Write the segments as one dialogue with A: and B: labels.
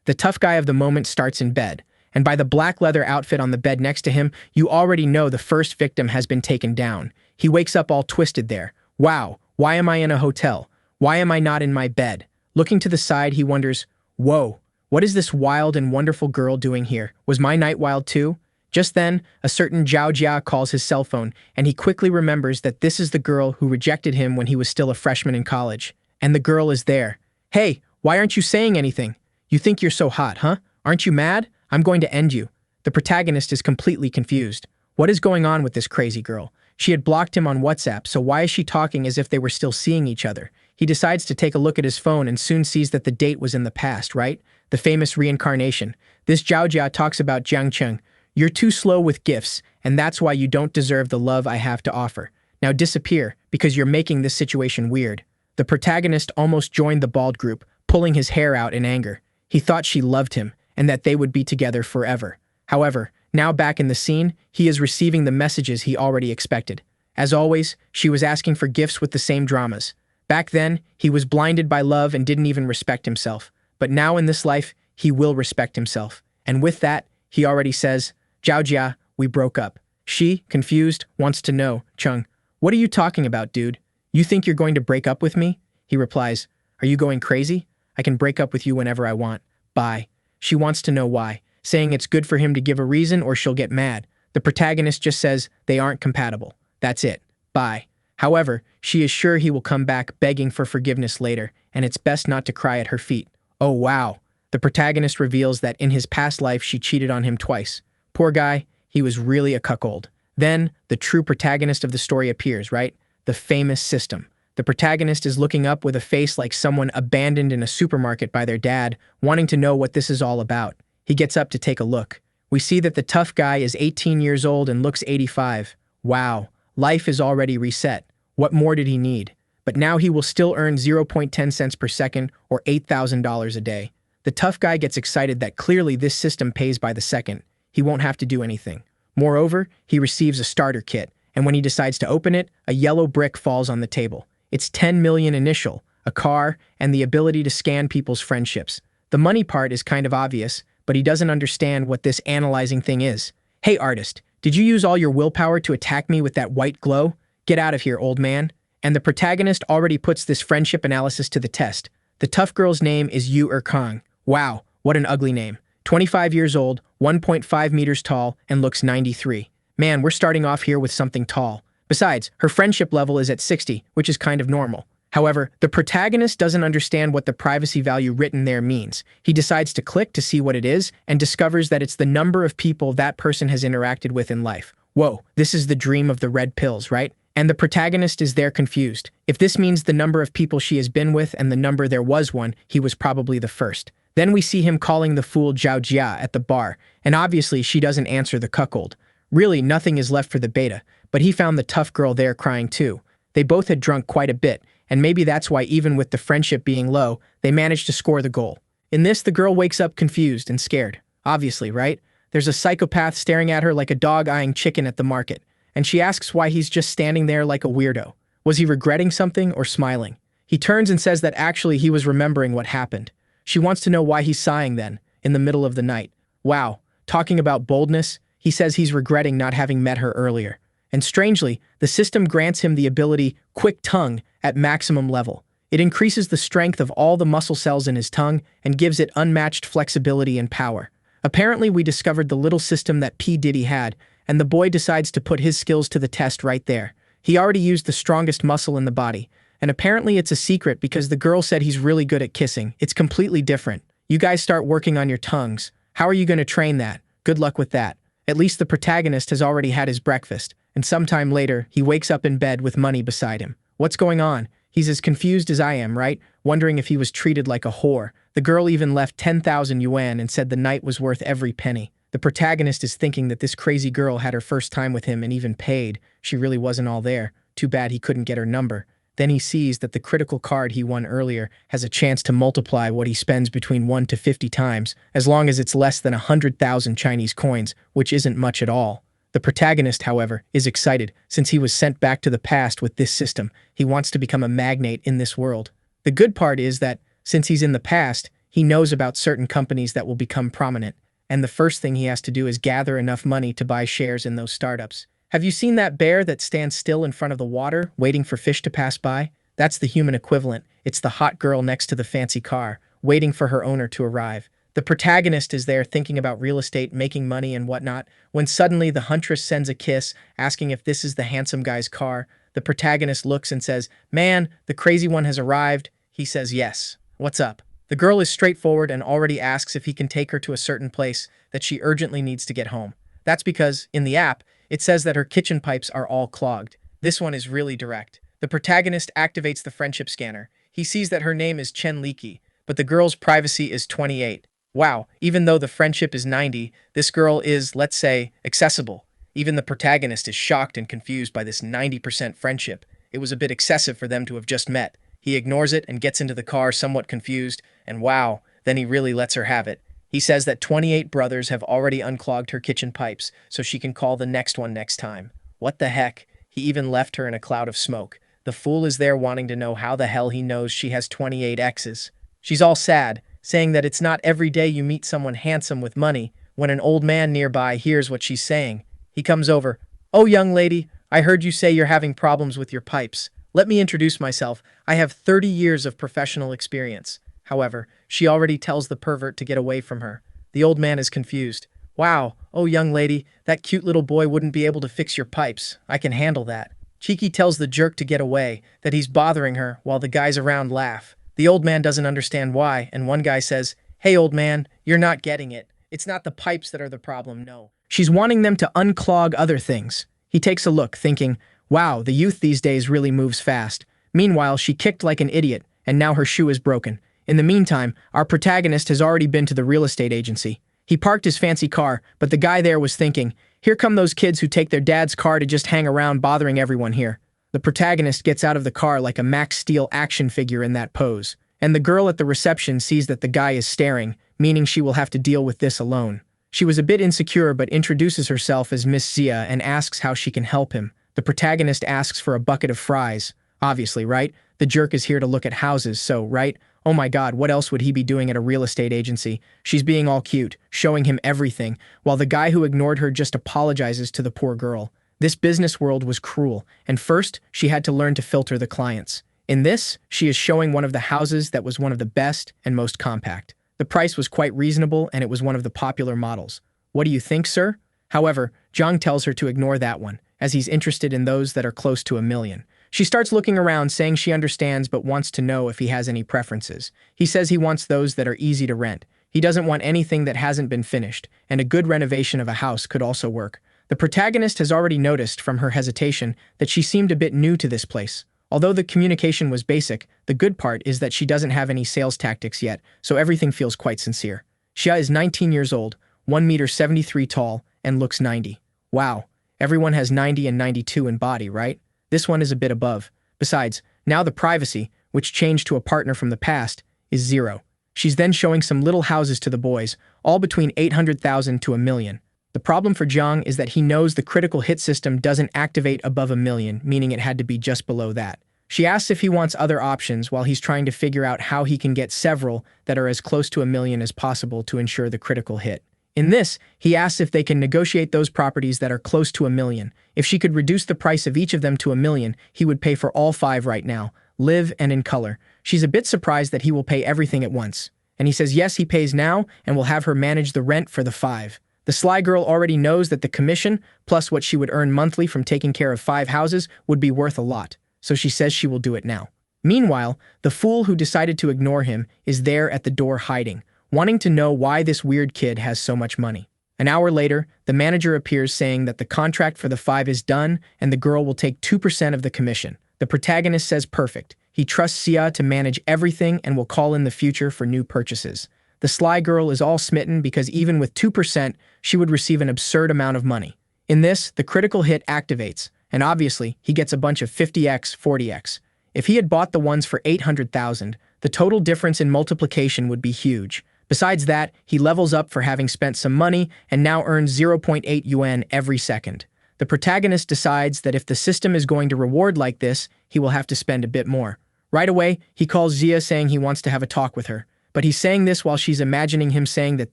A: The tough guy of the moment starts in bed, and by the black leather outfit on the bed next to him, you already know the first victim has been taken down. He wakes up all twisted there. Wow, why am I in a hotel? Why am I not in my bed? Looking to the side, he wonders, whoa, what is this wild and wonderful girl doing here? Was my night wild too? Just then, a certain Zhao Jia calls his cell phone, and he quickly remembers that this is the girl who rejected him when he was still a freshman in college. And the girl is there. Hey, why aren't you saying anything? You think you're so hot, huh? Aren't you mad? I'm going to end you. The protagonist is completely confused. What is going on with this crazy girl? She had blocked him on WhatsApp, so why is she talking as if they were still seeing each other? He decides to take a look at his phone and soon sees that the date was in the past, right? The famous reincarnation. This Zhao Jia talks about Jiang Cheng. You're too slow with gifts, and that's why you don't deserve the love I have to offer. Now disappear, because you're making this situation weird. The protagonist almost joined the bald group, pulling his hair out in anger. He thought she loved him, and that they would be together forever. However, now back in the scene, he is receiving the messages he already expected. As always, she was asking for gifts with the same dramas. Back then, he was blinded by love and didn't even respect himself. But now in this life, he will respect himself. And with that, he already says, Zhao Jia, we broke up. She, confused, wants to know, Chung, what are you talking about, dude? You think you're going to break up with me? He replies, are you going crazy? I can break up with you whenever I want. Bye. She wants to know why, saying it's good for him to give a reason or she'll get mad. The protagonist just says they aren't compatible. That's it. Bye. However, she is sure he will come back begging for forgiveness later, and it's best not to cry at her feet. Oh wow. The protagonist reveals that in his past life she cheated on him twice. Poor guy, he was really a cuckold. Then, the true protagonist of the story appears, right? The famous system. The protagonist is looking up with a face like someone abandoned in a supermarket by their dad, wanting to know what this is all about. He gets up to take a look. We see that the tough guy is 18 years old and looks 85. Wow, life is already reset. What more did he need? But now he will still earn 0.10 cents per second or $8,000 a day. The tough guy gets excited that clearly this system pays by the second. He won't have to do anything. Moreover, he receives a starter kit, and when he decides to open it, a yellow brick falls on the table. It's 10 million initial, a car, and the ability to scan people's friendships. The money part is kind of obvious, but he doesn't understand what this analyzing thing is. Hey artist, did you use all your willpower to attack me with that white glow? Get out of here, old man. And the protagonist already puts this friendship analysis to the test. The tough girl's name is Yu Kang. Wow, what an ugly name. 25 years old, 1.5 meters tall, and looks 93. Man, we're starting off here with something tall. Besides, her friendship level is at 60, which is kind of normal. However, the protagonist doesn't understand what the privacy value written there means. He decides to click to see what it is and discovers that it's the number of people that person has interacted with in life. Whoa, this is the dream of the red pills, right? And the protagonist is there confused. If this means the number of people she has been with and the number there was one, he was probably the first. Then we see him calling the fool Zhao Jia at the bar, and obviously she doesn't answer the cuckold. Really, nothing is left for the beta, but he found the tough girl there crying too. They both had drunk quite a bit, and maybe that's why even with the friendship being low, they managed to score the goal. In this, the girl wakes up confused and scared. Obviously, right? There's a psychopath staring at her like a dog eyeing chicken at the market, and she asks why he's just standing there like a weirdo. Was he regretting something or smiling? He turns and says that actually he was remembering what happened. She wants to know why he's sighing then, in the middle of the night. Wow, talking about boldness, he says he's regretting not having met her earlier. And strangely, the system grants him the ability Quick Tongue at maximum level. It increases the strength of all the muscle cells in his tongue and gives it unmatched flexibility and power. Apparently, we discovered the little system that P. Diddy had, and the boy decides to put his skills to the test right there. He already used the strongest muscle in the body, and apparently it's a secret because the girl said he's really good at kissing. It's completely different. You guys start working on your tongues. How are you going to train that? Good luck with that. At least the protagonist has already had his breakfast, and sometime later, he wakes up in bed with money beside him. What's going on? He's as confused as I am, right? Wondering if he was treated like a whore. The girl even left 10,000 yuan and said the night was worth every penny. The protagonist is thinking that this crazy girl had her first time with him and even paid. She really wasn't all there. Too bad he couldn't get her number. Then he sees that the critical card he won earlier has a chance to multiply what he spends between 1 to 50 times, as long as it's less than 100,000 Chinese coins, which isn't much at all. The protagonist, however, is excited since he was sent back to the past with this system. He wants to become a magnate in this world. The good part is that, since he's in the past, He knows about certain companies that will become prominent, and the first thing he has to do is gather enough money to buy shares in those startups. Have you seen that bear that stands still in front of the water, waiting for fish to pass by? That's the human equivalent. It's the hot girl next to the fancy car, waiting for her owner to arrive. The protagonist is there thinking about real estate, making money, and whatnot, when suddenly the huntress sends a kiss, asking if this is the handsome guy's car. The protagonist looks and says, "Man, the crazy one has arrived." He says, "Yes. What's up?" The girl is straightforward and already asks if he can take her to a certain place that she urgently needs to get home. That's because, in the app, it says that her kitchen pipes are all clogged. This one is really direct. The protagonist activates the friendship scanner. He sees that her name is Chen Liki, but the girl's privacy is 28. Wow, even though the friendship is 90, this girl is, let's say, accessible. Even the protagonist is shocked and confused by this 90% friendship. It was a bit excessive for them to have just met. He ignores it and gets into the car somewhat confused, and wow, then he really lets her have it. He says that 28 brothers have already unclogged her kitchen pipes, so she can call the next one next time. What the heck? He even left her in a cloud of smoke. The fool is there wanting to know how the hell he knows she has 28 exes. She's all sad, saying that it's not every day you meet someone handsome with money. When an old man nearby hears what she's saying, he comes over. "Oh, young lady, I heard you say you're having problems with your pipes. Let me introduce myself. I have 30 years of professional experience." However, she already tells the pervert to get away from her. The old man is confused. "Wow, oh young lady, that cute little boy wouldn't be able to fix your pipes. I can handle that." Cheeky tells the jerk to get away, that he's bothering her, while the guys around laugh. The old man doesn't understand why, and one guy says, "Hey old man, you're not getting it. It's not the pipes that are the problem, no. She's wanting them to unclog other things." He takes a look, thinking, wow, the youth these days really moves fast. Meanwhile, she kicked like an idiot, and now her shoe is broken. In the meantime, our protagonist has already been to the real estate agency. He parked his fancy car, but the guy there was thinking, here come those kids who take their dad's car to just hang around bothering everyone here. The protagonist gets out of the car like a Max Steel action figure in that pose, and the girl at the reception sees that the guy is staring, meaning she will have to deal with this alone. She was a bit insecure but introduces herself as Miss Zia and asks how she can help him. The protagonist asks for a bucket of fries. Obviously, right? The jerk is here to look at houses, so, right? Oh my god, what else would he be doing at a real estate agency? She's being all cute, showing him everything, while the guy who ignored her just apologizes to the poor girl. This business world was cruel, and first, she had to learn to filter the clients. In this, she is showing one of the houses that was one of the best and most compact. The price was quite reasonable, and it was one of the popular models. What do you think, sir? However, Zhang tells her to ignore that one, as he's interested in those that are close to 1 million. She starts looking around, saying she understands but wants to know if he has any preferences. He says he wants those that are easy to rent. He doesn't want anything that hasn't been finished, and a good renovation of a house could also work. The protagonist has already noticed from her hesitation that she seemed a bit new to this place. Although the communication was basic, the good part is that she doesn't have any sales tactics yet, so everything feels quite sincere. Xia is 19 years old, 1 meter 73 tall, and looks 90. Wow, everyone has 90 and 92 in body, right? This one is a bit above. Besides, now the privacy, which changed to a partner from the past, is 0. She's then showing some little houses to the boys, all between 800,000 to 1 million. The problem for Zhang is that he knows the critical hit system doesn't activate above 1 million, meaning it had to be just below that. She asks if he wants other options while he's trying to figure out how he can get several that are as close to 1 million as possible to ensure the critical hit. In this, he asks if they can negotiate those properties that are close to 1 million. If she could reduce the price of each of them to 1 million, he would pay for all 5 right now, live and in color. She's a bit surprised that he will pay everything at once. And he says yes, he pays now and will have her manage the rent for the 5. The sly girl already knows that the commission, plus what she would earn monthly from taking care of 5 houses, would be worth a lot, so she says she will do it now. Meanwhile, the fool who decided to ignore him is there at the door hiding, wanting to know why this weird kid has so much money. An hour later, the manager appears saying that the contract for the 5 is done and the girl will take 2% of the commission. The protagonist says perfect. He trusts Xia to manage everything and will call in the future for new purchases. The sly girl is all smitten because even with 2%, she would receive an absurd amount of money. In this, the critical hit activates, and obviously, he gets a bunch of 50x, 40x. If he had bought the ones for 800,000, the total difference in multiplication would be huge. Besides that, he levels up for having spent some money and now earns 0.8 yuan every second. The protagonist decides that if the system is going to reward like this, he will have to spend a bit more. Right away, he calls Zia saying he wants to have a talk with her. But he's saying this while she's imagining him saying that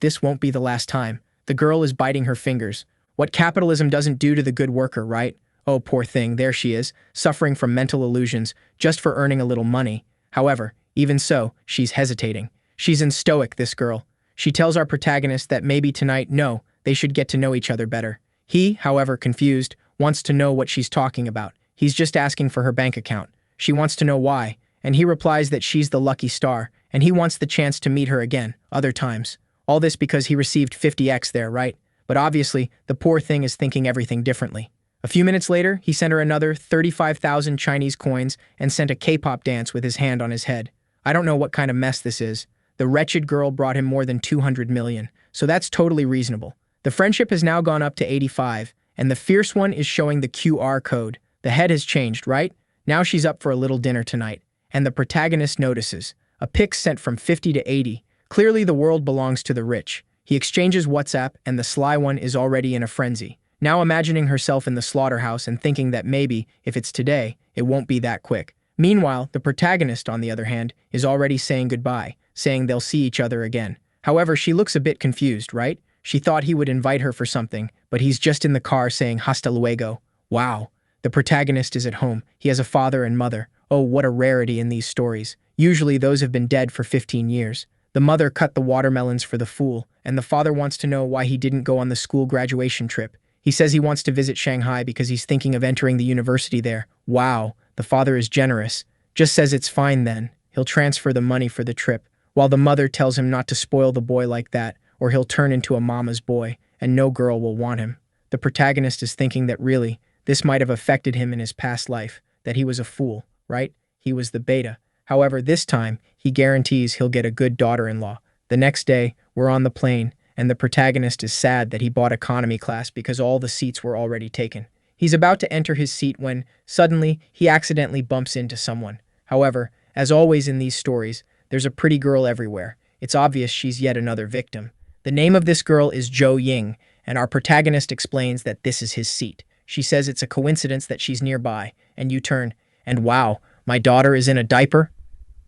A: this won't be the last time. The girl is biting her fingers. What capitalism doesn't do to the good worker, right? Oh, poor thing, there she is, suffering from mental illusions, just for earning a little money. However, even so, she's hesitating. She's in stoic, this girl. She tells our protagonist that maybe tonight, no, they should get to know each other better. He, however, confused, wants to know what she's talking about. He's just asking for her bank account. She wants to know why, and he replies that she's the lucky star, and he wants the chance to meet her again, other times. All this because he received 50x there, right? But obviously, the poor thing is thinking everything differently. A few minutes later, he sent her another 35,000 Chinese coins and sent a K-pop dance with his hand on his head. I don't know what kind of mess this is. The wretched girl brought him more than 200 million, so that's totally reasonable. The friendship has now gone up to 85, and the fierce one is showing the QR code. The head has changed, right? Now she's up for a little dinner tonight, and the protagonist notices. A pic sent from 50 to 80. Clearly the world belongs to the rich. He exchanges WhatsApp, and the sly one is already in a frenzy. Now imagining herself in the slaughterhouse and thinking that maybe, if it's today, it won't be that quick. Meanwhile, the protagonist, on the other hand, is already saying goodbye, saying they'll see each other again. However, she looks a bit confused, right? She thought he would invite her for something, but he's just in the car saying hasta luego. Wow. The protagonist is at home. He has a father and mother. Oh, what a rarity in these stories. Usually those have been dead for 15 years. The mother cut the watermelons for the fool, and the father wants to know why he didn't go on the school graduation trip. He says he wants to visit Shanghai because he's thinking of entering the university there. Wow, the father is generous. Just says it's fine then. He'll transfer the money for the trip, while the mother tells him not to spoil the boy like that, or he'll turn into a mama's boy, and no girl will want him. The protagonist is thinking that really, this might have affected him in his past life, that he was a fool, right? He was the beta. However, this time, he guarantees he'll get a good daughter-in-law. The next day, we're on the plane, and the protagonist is sad that he bought economy class because all the seats were already taken. He's about to enter his seat when, suddenly, he accidentally bumps into someone. However, as always in these stories, there's a pretty girl everywhere. It's obvious she's yet another victim. The name of this girl is Zhou Ying, and our protagonist explains that this is his seat. She says it's a coincidence that she's nearby, and you turn, and wow, my daughter is in a diaper?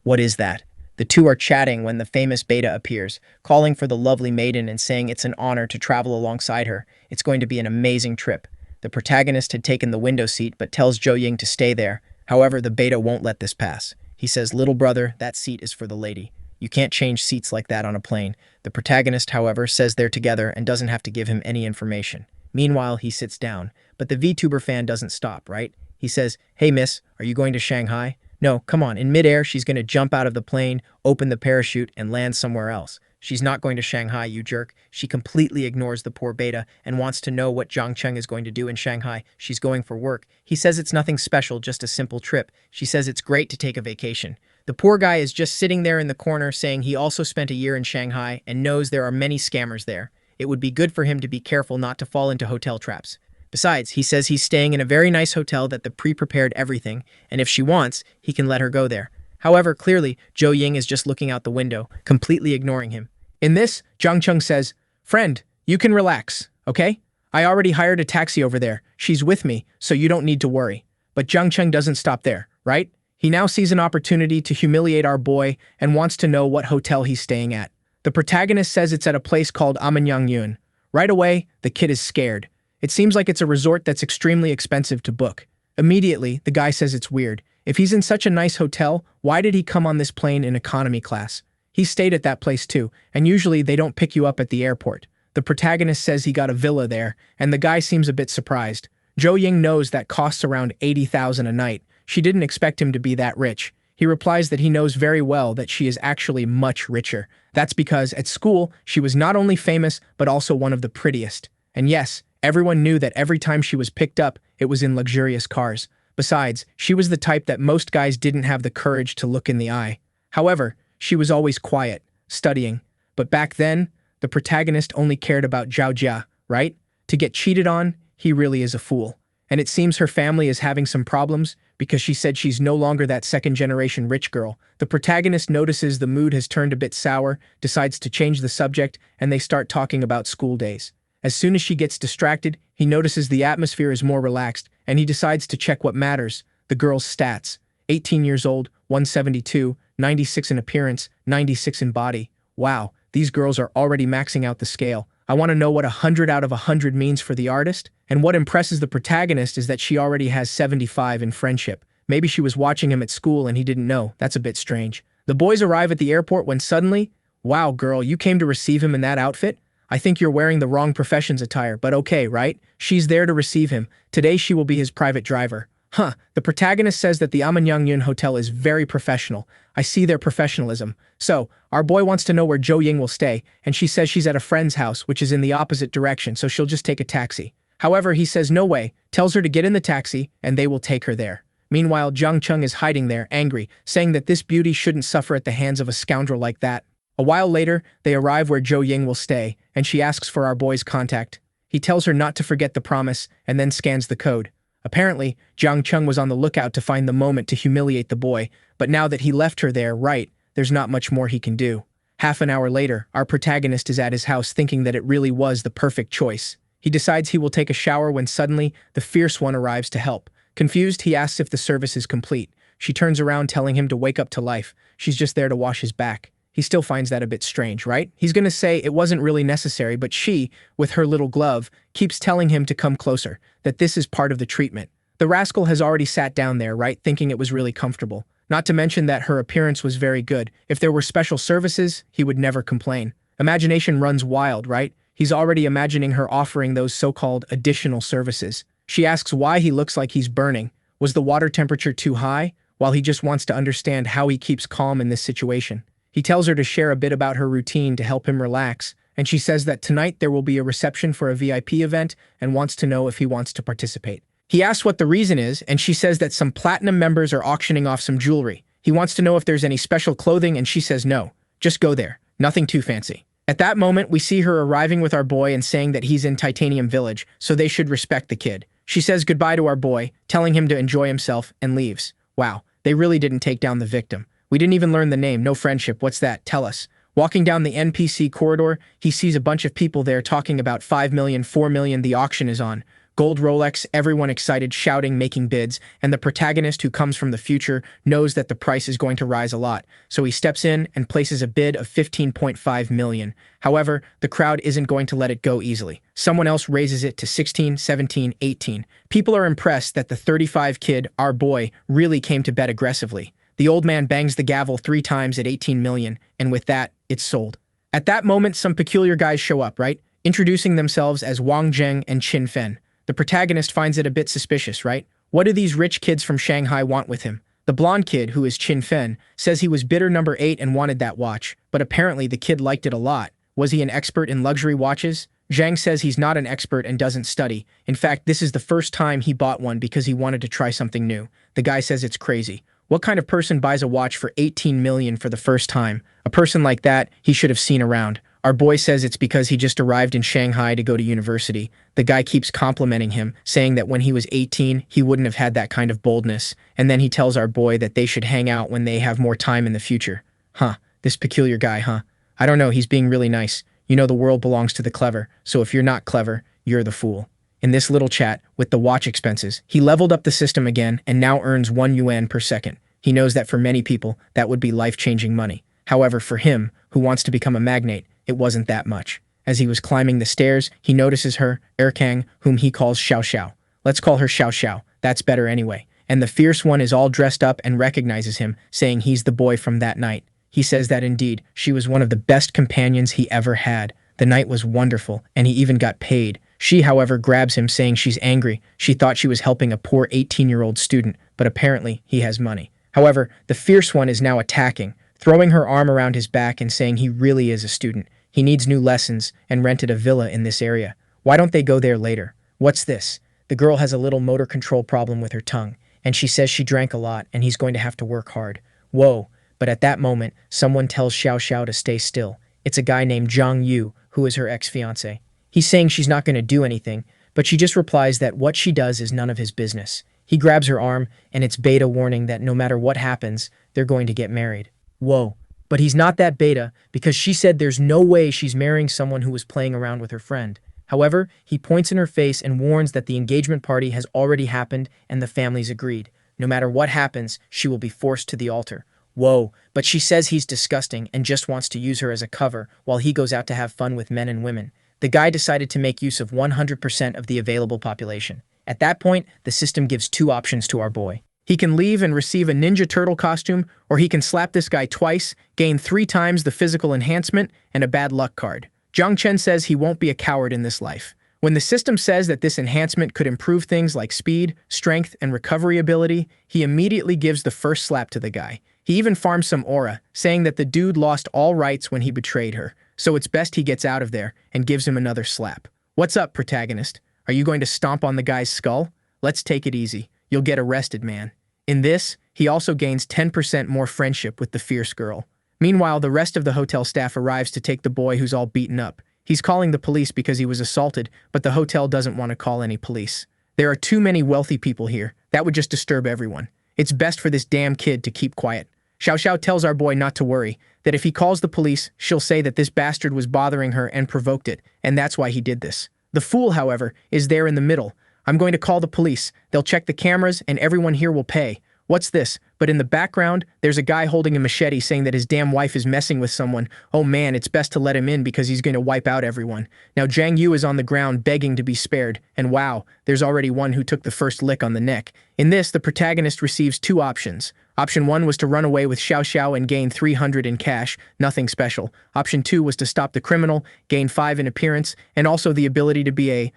A: What is that? The two are chatting when the famous beta appears, calling for the lovely maiden and saying it's an honor to travel alongside her. It's going to be an amazing trip. The protagonist had taken the window seat but tells Zhou Ying to stay there. However, the beta won't let this pass. He says, "Little brother, that seat is for the lady. You can't change seats like that on a plane." The protagonist, however, says they're together and doesn't have to give him any information. Meanwhile, he sits down. But the VTuber fan doesn't stop, right? He says, "Hey miss, are you going to Shanghai?" No, come on, in midair she's going to jump out of the plane, open the parachute, and land somewhere else. She's not going to Shanghai, you jerk. She completely ignores the poor beta and wants to know what Zhang Cheng is going to do in Shanghai. She's going for work. He says it's nothing special, just a simple trip. She says it's great to take a vacation. The poor guy is just sitting there in the corner saying he also spent a year in Shanghai and knows there are many scammers there. It would be good for him to be careful not to fall into hotel traps. Besides, he says he's staying in a very nice hotel that the pre-prepared everything, and if she wants, he can let her go there. However, clearly, Zhou Ying is just looking out the window, completely ignoring him. In this, Zhang Cheng says, "Friend, you can relax, okay? I already hired a taxi over there. She's with me, so you don't need to worry." But Zhang Cheng doesn't stop there, right? He now sees an opportunity to humiliate our boy and wants to know what hotel he's staying at. The protagonist says it's at a place called Yun. Right away, the kid is scared. It seems like it's a resort that's extremely expensive to book. Immediately, the guy says it's weird. If he's in such a nice hotel, why did he come on this plane in economy class? He stayed at that place too, and usually they don't pick you up at the airport. The protagonist says he got a villa there, and the guy seems a bit surprised. Zhou Ying knows that costs around 80,000 a night. She didn't expect him to be that rich. He replies that he knows very well that she is actually much richer. That's because, at school, she was not only famous, but also one of the prettiest. And yes, everyone knew that every time she was picked up, it was in luxurious cars. Besides, she was the type that most guys didn't have the courage to look in the eye. However, she was always quiet, studying. But back then, the protagonist only cared about Zhao Jia, right? To get cheated on, he really is a fool. And it seems her family is having some problems because she said she's no longer that second-generation rich girl. The protagonist notices the mood has turned a bit sour, decides to change the subject, and they start talking about school days. As soon as she gets distracted, he notices the atmosphere is more relaxed, and he decides to check what matters, the girl's stats. 18 years old, 172, 96 in appearance, 96 in body. Wow, these girls are already maxing out the scale. I want to know what 100 out of 100 means for the artist. And what impresses the protagonist is that she already has 75 in friendship. Maybe she was watching him at school and he didn't know. That's a bit strange. The boys arrive at the airport when suddenly, wow, girl, you came to receive him in that outfit? I think you're wearing the wrong profession's attire, but okay, right? She's there to receive him. Today she will be his private driver. Huh, the protagonist says that the Amanyangyun Hotel is very professional. I see their professionalism. So, our boy wants to know where Jo Ying will stay, and she says she's at a friend's house, which is in the opposite direction, so she'll just take a taxi. However, he says no way, tells her to get in the taxi, and they will take her there. Meanwhile, Jiang Chung is hiding there, angry, saying that this beauty shouldn't suffer at the hands of a scoundrel like that. A while later, they arrive where Jo Ying will stay, and she asks for our boy's contact. He tells her not to forget the promise, and then scans the code. Apparently, Jiang Chung was on the lookout to find the moment to humiliate the boy, but now that he left her there, right, there's not much more he can do. Half an hour later, our protagonist is at his house thinking that it really was the perfect choice. He decides he will take a shower when suddenly, the fierce one arrives to help. Confused, he asks if the service is complete. She turns around telling him to wake up to life. She's just there to wash his back. He still finds that a bit strange, right? He's gonna say it wasn't really necessary, but she, with her little glove, keeps telling him to come closer, that this is part of the treatment. The rascal has already sat down there, right, thinking it was really comfortable. Not to mention that her appearance was very good. If there were special services, he would never complain. Imagination runs wild, right? He's already imagining her offering those so-called additional services. She asks why he looks like he's burning. Was the water temperature too high? While he just wants to understand how he keeps calm in this situation. He tells her to share a bit about her routine to help him relax, and she says that tonight there will be a reception for a VIP event and wants to know if he wants to participate. He asks what the reason is, and she says that some platinum members are auctioning off some jewelry. He wants to know if there's any special clothing, and she says no. Just go there. Nothing too fancy. At that moment, we see her arriving with our boy and saying that he's in Titanium Village, so they should respect the kid. She says goodbye to our boy, telling him to enjoy himself, and leaves. Wow, they really didn't take down the victim. We didn't even learn the name. No friendship. What's that? Tell us. Walking down the NPC corridor, he sees a bunch of people there talking about 5 million, 4 million, the auction is on. Gold Rolex, everyone excited, shouting, making bids, and the protagonist who comes from the future knows that the price is going to rise a lot, so he steps in and places a bid of 15.5 million. However, the crowd isn't going to let it go easily. Someone else raises it to 16, 17, 18. People are impressed that the 35 kid, our boy, really came to bet aggressively. The old man bangs the gavel 3 times at 18 million, and with that, it's sold. At that moment, some peculiar guys show up, right? Introducing themselves as Wang Zheng and Qin Fen. The protagonist finds it a bit suspicious, right? What do these rich kids from Shanghai want with him? The blonde kid, who is Qin Fen, says he was bidder number 8 and wanted that watch, but apparently the kid liked it a lot. Was he an expert in luxury watches? Zhang says he's not an expert and doesn't study. In fact, this is the first time he bought one because he wanted to try something new. The guy says it's crazy. What kind of person buys a watch for 18 million for the first time? A person like that, he should have seen around. Our boy says it's because he just arrived in Shanghai to go to university. The guy keeps complimenting him, saying that when he was 18, he wouldn't have had that kind of boldness. And then he tells our boy that they should hang out when they have more time in the future. Huh, this peculiar guy, huh? I don't know, he's being really nice. You know the world belongs to the clever, so if you're not clever, you're the fool. In this little chat, with the watch expenses, he leveled up the system again and now earns 1 yuan per second. He knows that for many people, that would be life-changing money. However, for him, who wants to become a magnate, it wasn't that much. As he was climbing the stairs, he notices her, Erkang, whom he calls Xiao Xiao. Let's call her Xiao Xiao, that's better anyway. And the fierce one is all dressed up and recognizes him, saying he's the boy from that night. He says that indeed, she was one of the best companions he ever had. The night was wonderful, and he even got paid. She, however, grabs him, saying she's angry. She thought she was helping a poor 18-year-old student, but apparently he has money. However, the fierce one is now attacking, throwing her arm around his back and saying he really is a student. He needs new lessons and rented a villa in this area. Why don't they go there later? What's this? The girl has a little motor control problem with her tongue, and she says she drank a lot and he's going to have to work hard. Whoa, but at that moment, someone tells Xiao Xiao to stay still. It's a guy named Zhang Yu, who is her ex-fiancé. He's saying she's not going to do anything, but she just replies that what she does is none of his business. He grabs her arm, and it's beta warning that no matter what happens, they're going to get married. Whoa, but he's not that beta because she said there's no way she's marrying someone who was playing around with her friend. However, he points in her face and warns that the engagement party has already happened and the families agreed. No matter what happens, she will be forced to the altar. Whoa, but she says he's disgusting and just wants to use her as a cover while he goes out to have fun with men and women. The guy decided to make use of 100% of the available population. At that point, the system gives two options to our boy. He can leave and receive a Ninja Turtle costume, or he can slap this guy twice, gain 3 times the physical enhancement, and a bad luck card. Zhang Chen says he won't be a coward in this life. When the system says that this enhancement could improve things like speed, strength, and recovery ability, he immediately gives the first slap to the guy. He even farms some aura, saying that the dude lost all rights when he betrayed her, so it's best he gets out of there, and gives him another slap. What's up, protagonist? Are you going to stomp on the guy's skull? Let's take it easy. You'll get arrested, man. In this, he also gains 10% more friendship with the fierce girl. Meanwhile, the rest of the hotel staff arrives to take the boy who's all beaten up. He's calling the police because he was assaulted, but the hotel doesn't want to call any police. There are too many wealthy people here. That would just disturb everyone. It's best for this damn kid to keep quiet. Xiao Xiao tells our boy not to worry, that if he calls the police, she'll say that this bastard was bothering her and provoked it, and that's why he did this. The fool, however, is there in the middle. I'm going to call the police. They'll check the cameras, and everyone here will pay. What's this? But in the background, there's a guy holding a machete saying that his damn wife is messing with someone. Oh man, it's best to let him in because he's going to wipe out everyone. Now Zhang Yu is on the ground begging to be spared, and wow, there's already one who took the first lick on the neck. In this, the protagonist receives 2 options. Option 1 was to run away with Xiao Xiao and gain 300 in cash, nothing special. Option 2 was to stop the criminal, gain 5 in appearance, and also the ability to be a,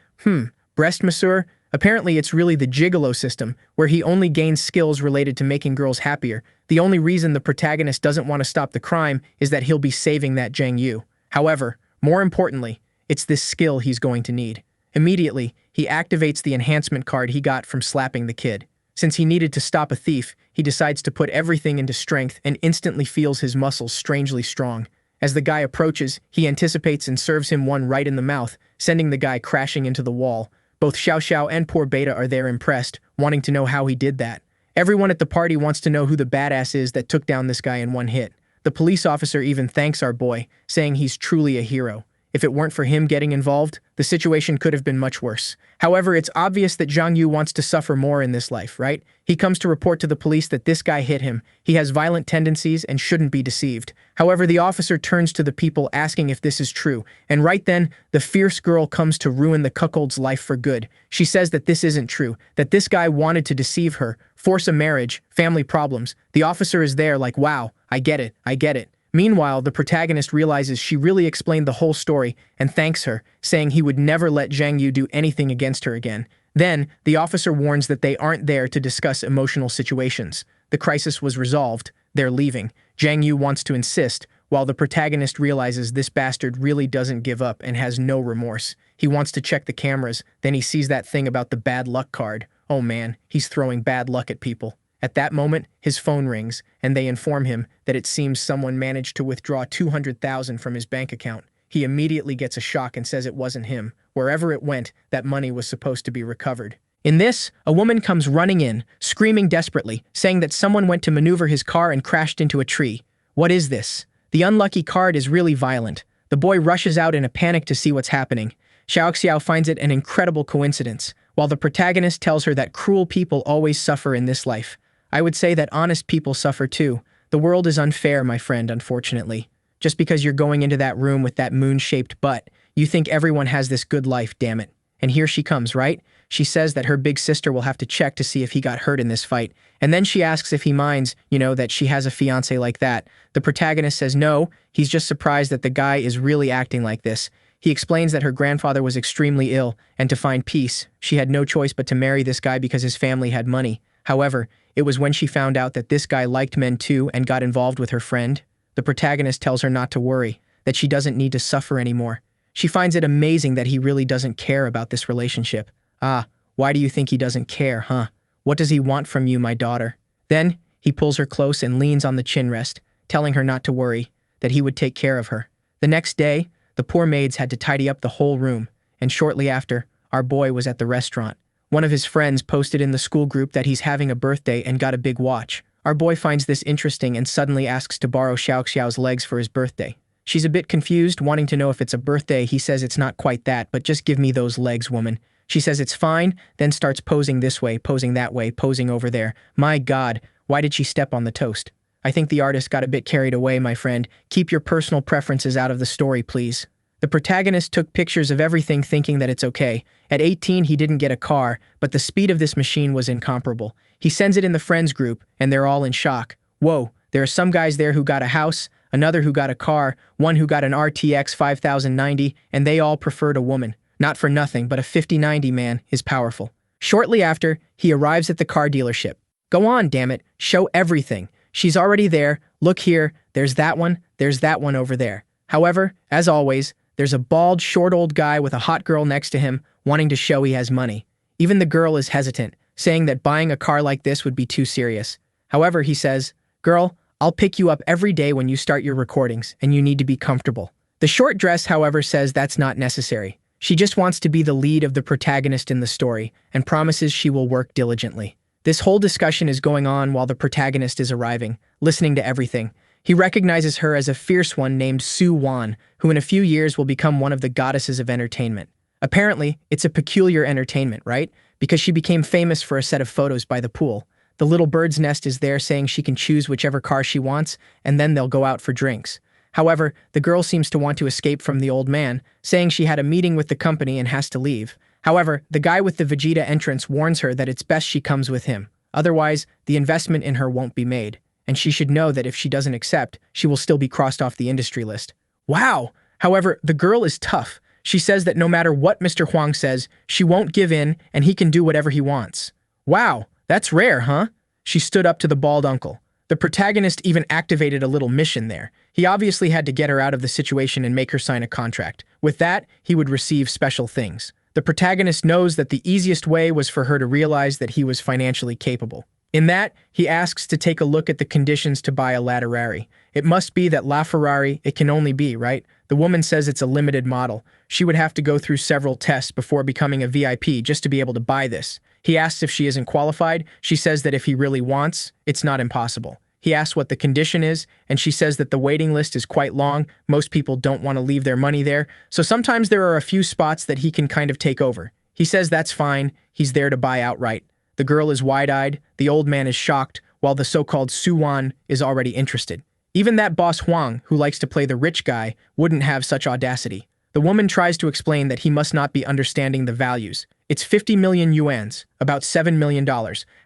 A: breast masseur. Apparently, it's really the gigolo system, where he only gains skills related to making girls happier. The only reason the protagonist doesn't want to stop the crime is that he'll be saving that Zhang Yu. However, more importantly, it's this skill he's going to need. Immediately, he activates the enhancement card he got from slapping the kid. Since he needed to stop a thief, he decides to put everything into strength and instantly feels his muscles strangely strong. As the guy approaches, he anticipates and serves him one right in the mouth, sending the guy crashing into the wall. Both Xiao Xiao and poor Beta are there impressed, wanting to know how he did that. Everyone at the party wants to know who the badass is that took down this guy in one hit. The police officer even thanks our boy, saying he's truly a hero. If it weren't for him getting involved, the situation could have been much worse. However, it's obvious that Zhang Yu wants to suffer more in this life, right? He comes to report to the police that this guy hit him. He has violent tendencies and shouldn't be deceived. However, the officer turns to the people asking if this is true, and right then, the fierce girl comes to ruin the cuckold's life for good. She says that this isn't true, that this guy wanted to deceive her, force a marriage, family problems. The officer is there like, wow, I get it, I get it. Meanwhile, the protagonist realizes she really explained the whole story and thanks her, saying he would never let Zhang Yu do anything against her again. Then, the officer warns that they aren't there to discuss emotional situations. The crisis was resolved. They're leaving. Zhang Yu wants to insist, while the protagonist realizes this bastard really doesn't give up and has no remorse. He wants to check the cameras, then he sees that thing about the bad luck card. Oh man, he's throwing bad luck at people. At that moment, his phone rings, and they inform him that it seems someone managed to withdraw 200,000 from his bank account. He immediately gets a shock and says it wasn't him. Wherever it went, that money was supposed to be recovered. In this, a woman comes running in, screaming desperately, saying that someone went to maneuver his car and crashed into a tree. What is this? The unlucky card is really violent. The boy rushes out in a panic to see what's happening. Xiao Xiao finds it an incredible coincidence, while the protagonist tells her that cruel people always suffer in this life. I would say that honest people suffer too. The world is unfair, my friend, unfortunately. Just because you're going into that room with that moon-shaped butt, you think everyone has this good life, damn it. And here she comes, right? She says that her big sister will have to check to see if he got hurt in this fight. And then she asks if he minds, that she has a fiancé like that. The protagonist says no, he's just surprised that the guy is really acting like this. He explains that her grandfather was extremely ill, and to find peace, she had no choice but to marry this guy because his family had money. However, it was when she found out that this guy liked men too and got involved with her friend. The protagonist tells her not to worry, that she doesn't need to suffer anymore. She finds it amazing that he really doesn't care about this relationship. Ah, why do you think he doesn't care, huh? What does he want from you, my daughter? Then, he pulls her close and leans on the chin rest, telling her not to worry, that he would take care of her. The next day, the poor maids had to tidy up the whole room, and shortly after, our boy was at the restaurant. One of his friends posted in the school group that he's having a birthday and got a big watch. Our boy finds this interesting and suddenly asks to borrow Xiao Xiao's legs for his birthday. She's a bit confused, wanting to know if it's a birthday. He says it's not quite that, but just give me those legs, woman. She says it's fine, then starts posing this way, posing that way, posing over there. My God, why did she step on the toast? I think the artist got a bit carried away, my friend. Keep your personal preferences out of the story, please. The protagonist took pictures of everything thinking that it's okay. At 18, he didn't get a car, but the speed of this machine was incomparable. He sends it in the friends group, and they're all in shock. Whoa, there are some guys there who got a house, another who got a car, one who got an RTX 5090, and they all preferred a woman. Not for nothing, but a 5090 man is powerful. Shortly after, he arrives at the car dealership. Go on, damn it, show everything. She's already there. Look here, there's that one over there. However, as always, there's a bald, short old guy with a hot girl next to him, wanting to show he has money. Even the girl is hesitant, saying that buying a car like this would be too serious. However, he says, "Girl, I'll pick you up every day when you start your recordings, and you need to be comfortable." The short dress, however, says that's not necessary. She just wants to be the lead of the protagonist in the story, and promises she will work diligently. This whole discussion is going on while the protagonist is arriving, listening to everything. He recognizes her as a fierce one named Su Wan, who in a few years will become one of the goddesses of entertainment. Apparently, it's a peculiar entertainment, right? Because she became famous for a set of photos by the pool. The little bird's nest is there saying she can choose whichever car she wants, and then they'll go out for drinks. However, the girl seems to want to escape from the old man, saying she had a meeting with the company and has to leave. However, the guy with the Vegeta entrance warns her that it's best she comes with him. Otherwise, the investment in her won't be made, and she should know that if she doesn't accept, she will still be crossed off the industry list. Wow! However, the girl is tough. She says that no matter what Mr. Huang says, she won't give in and he can do whatever he wants. Wow, that's rare, huh? She stood up to the bald uncle. The protagonist even activated a little mission there. He obviously had to get her out of the situation and make her sign a contract. With that, he would receive special things. The protagonist knows that the easiest way was for her to realize that he was financially capable. In that, he asks to take a look at the conditions to buy a Laterari. It must be that La Ferrari it can only be, right? The woman says it's a limited model. She would have to go through several tests before becoming a VIP just to be able to buy this. He asks if she isn't qualified. She says that if he really wants, it's not impossible. He asks what the condition is, and she says that the waiting list is quite long. Most people don't want to leave their money there, so sometimes there are a few spots that he can kind of take over. He says that's fine. He's there to buy outright. The girl is wide-eyed, the old man is shocked, while the so-called Suwan is already interested. Even that boss Huang, who likes to play the rich guy, wouldn't have such audacity. The woman tries to explain that he must not be understanding the values. It's 50 million yuans, about $7 million.